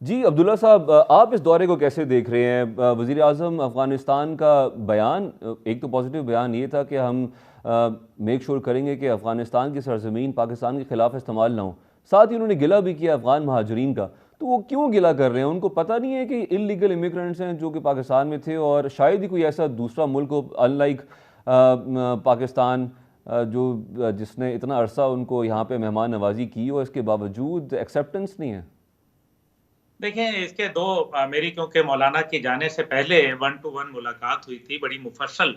जी अब्दुल्ला साहब, आप इस दौरे को कैसे देख रहे हैं? वज़ीर आज़म अफ़गानिस्तान का बयान, एक तो पॉजिटिव बयान ये था कि हम मेक श्योर करेंगे कि अफ़गानिस्तान की सरजमीन पाकिस्तान के ख़िलाफ़ इस्तेमाल ना हो। साथ ही उन्होंने गिला भी किया अफ़गान महाजरीन का। तो वो क्यों गिला कर रहे हैं? उनको पता नहीं है कि इलीगल इमिग्रेंट्स हैं जो कि पाकिस्तान में थे, और शायद ही कोई ऐसा दूसरा मुल्क हो अनलाइक पाकिस्तान, जिसने इतना अरसा उनको यहाँ पे मेहमान नवाजी की हो, इसके बावजूद एक्सेप्टेंस नहीं है। देखें, इसके 2 मेरी क्योंकि मौलाना के जाने से पहले 1 टू 1 मुलाकात हुई थी, बड़ी मुफस्सल।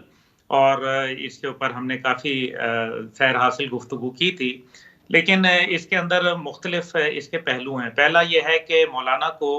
और इसके ऊपर हमने काफ़ी सैर हासिल गुफ्तगू की थी। लेकिन इसके अंदर मुख्तलिफ इसके पहलू हैं। पहला ये है कि मौलाना को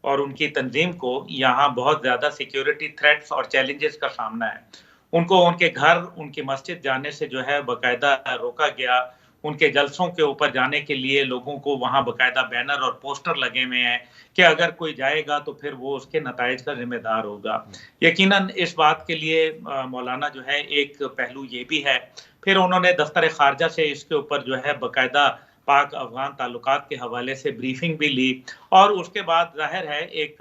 और उनकी तंज़ीम को यहाँ बहुत ज़्यादा सिक्योरिटी थ्रेट्स और चैलेंजेस का सामना है। उनको उनके घर, उनकी मस्जिद जाने से जो है बाकायदा रोका गया। उनके जलसों के ऊपर जाने के लिए लोगों को वहाँ बाकायदा बैनर और पोस्टर लगे हुए हैं कि अगर कोई जाएगा तो फिर वो उसके नताइज का ज़िम्मेदार होगा। यकीनन इस बात के लिए मौलाना जो है, एक पहलू ये भी है। फिर उन्होंने दफ्तर ख़ारजा से इसके ऊपर जो है बाकायदा पाक-अफ़गान ताल्लुकात के हवाले से ब्रीफ़िंग भी ली। और उसके बाद ज़ाहिर है एक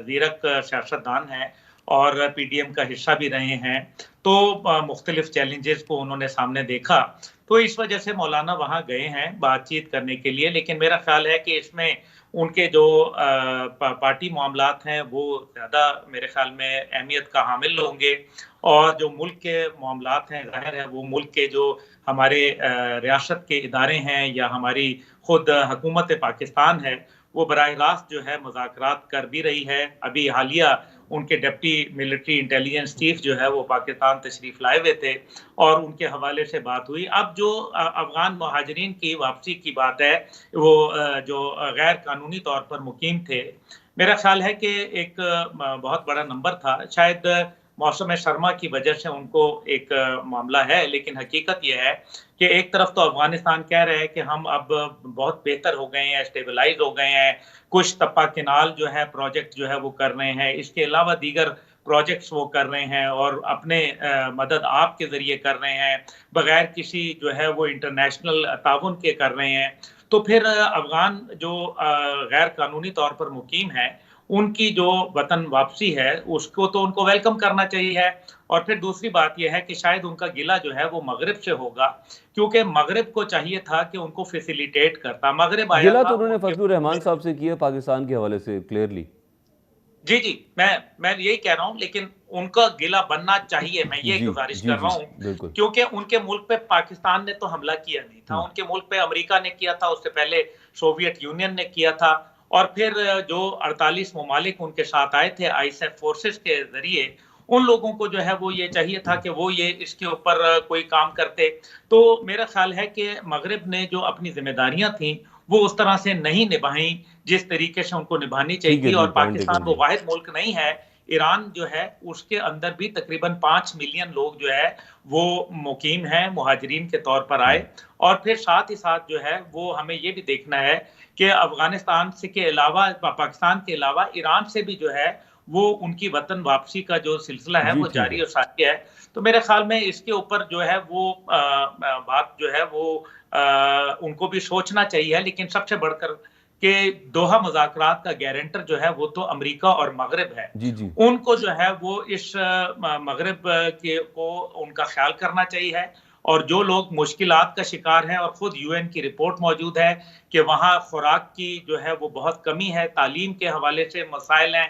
ज़ीरक सियासतदान हैं और पीडीएम का हिस्सा भी रहे हैं। तो मुख्तलिफ चैलेंजेस को उन्होंने सामने देखा। तो इस वजह से मौलाना वहाँ गए हैं बातचीत करने के लिए। लेकिन मेरा ख़्याल है कि इसमें उनके जो पार्टी मामलात हैं वो ज़्यादा मेरे ख़्याल में अहमियत का हामिल होंगे। और जो मुल्क के मामलात हैं, ज़ाहिर है वो मुल्क के जो हमारे रियासत के इदारे हैं या हमारी खुद हुकूमत पाकिस्तान है, वो बराह रास्त जो है मुज़ाकरात कर भी रही है। अभी हालिया उनके डिप्टी मिलिट्री इंटेलिजेंस चीफ जो है वो पाकिस्तान तशरीफ़ लाए हुए थे और उनके हवाले से बात हुई। अब जो अफ़गान मुहाजिरीन की वापसी की बात है, वो जो गैर कानूनी तौर पर मुकीम थे, मेरा ख़्याल है कि एक बहुत बड़ा नंबर था। शायद मौसम सरमा की वजह से उनको एक मामला है, लेकिन हकीकत ये है कि एक तरफ तो अफ़गानिस्तान कह रहे हैं कि हम अब बहुत बेहतर हो गए हैं, स्टेबलाइज़ हो गए हैं। कुछ तप्पा केनाल जो है प्रोजेक्ट जो है वो कर रहे हैं। इसके अलावा दीगर प्रोजेक्ट्स वो कर रहे हैं और अपने मदद आप के ज़रिए कर रहे हैं, बगैर किसी जो है वो इंटरनेशनल ताउन के कर रहे हैं। तो फिर अफ़गान जो गैर कानूनी तौर पर मुकीम हैं, उनकी जो वतन वापसी है, उसको तो उनको वेलकम करना चाहिए। और फिर दूसरी बात ये है कि शायद उनका गिला जो है वो मग़रिब से होगा, क्योंकि मग़रिब को चाहिए था कि उनको फ़ैसिलिटेट करता। मग़रिब आया गिला था तो उन्होंने उनके फजलुर रहमान साहब से किया पाकिस्तान के हवाले से क्लियरली। जी, जी। मैं यही कह रहा हूँ, लेकिन उनका गिला बनना चाहिए, मैं ये जी गुज़ारिश जी कर रहा जी, हूँ, बिल्कुल। क्योंकि उनके मुल्क पे पाकिस्तान ने तो हमला किया नहीं था, उनके मुल्क पे अमेरिका ने किया था, उससे पहले सोवियत यूनियन ने किया था। और फिर जो 48 ममालिक उनके साथ आए थे आईएसएफ फ़ोर्सेस के ज़रिए, उन लोगों को जो है वो ये चाहिए था कि वो ये इसके ऊपर कोई काम करते। तो मेरा ख़्याल है कि मग़रिब ने जो अपनी ज़िम्मेदारियाँ थी, वो उस तरह से नहीं निभाई, जिस तरीके से उनको निभानी चाहिए ठीक है थी। जी, और पॉइंट पाकिस्तान टेकन वो जी। वाहिद मुल्क नहीं है, ईरान जो है उसके अंदर भी तकरीबन 5 मिलियन लोग जो है वो मुकीम हैं, मुहाजिरीन के तौर पर आए। और फिर साथ ही साथ जो है वो हमें ये भी देखना है कि अफ़गानिस्तान से के अलावा पाकिस्तान के अलावा ईरान से भी जो है वो उनकी वतन वापसी का जो सिलसिला है जी वो ठीक जारी है। और सारी है। तो मेरे ख़्याल में इसके ऊपर जो है वो बात जो है वो उनको भी सोचना चाहिए। लेकिन सबसे बढ़कर के दोहा मुज़ाकरात का गारंटर जो है वो तो अमेरिका और मग़रिब है। जी जी। उनको जो है वो इस मग़रिब के को उनका ख़्याल करना चाहिए। और जो लोग मुश्किलात का शिकार हैं, और खुद यूएन की रिपोर्ट मौजूद है कि वहाँ खुराक की जो है वो बहुत कमी है, तालीम के हवाले से मसाइल हैं।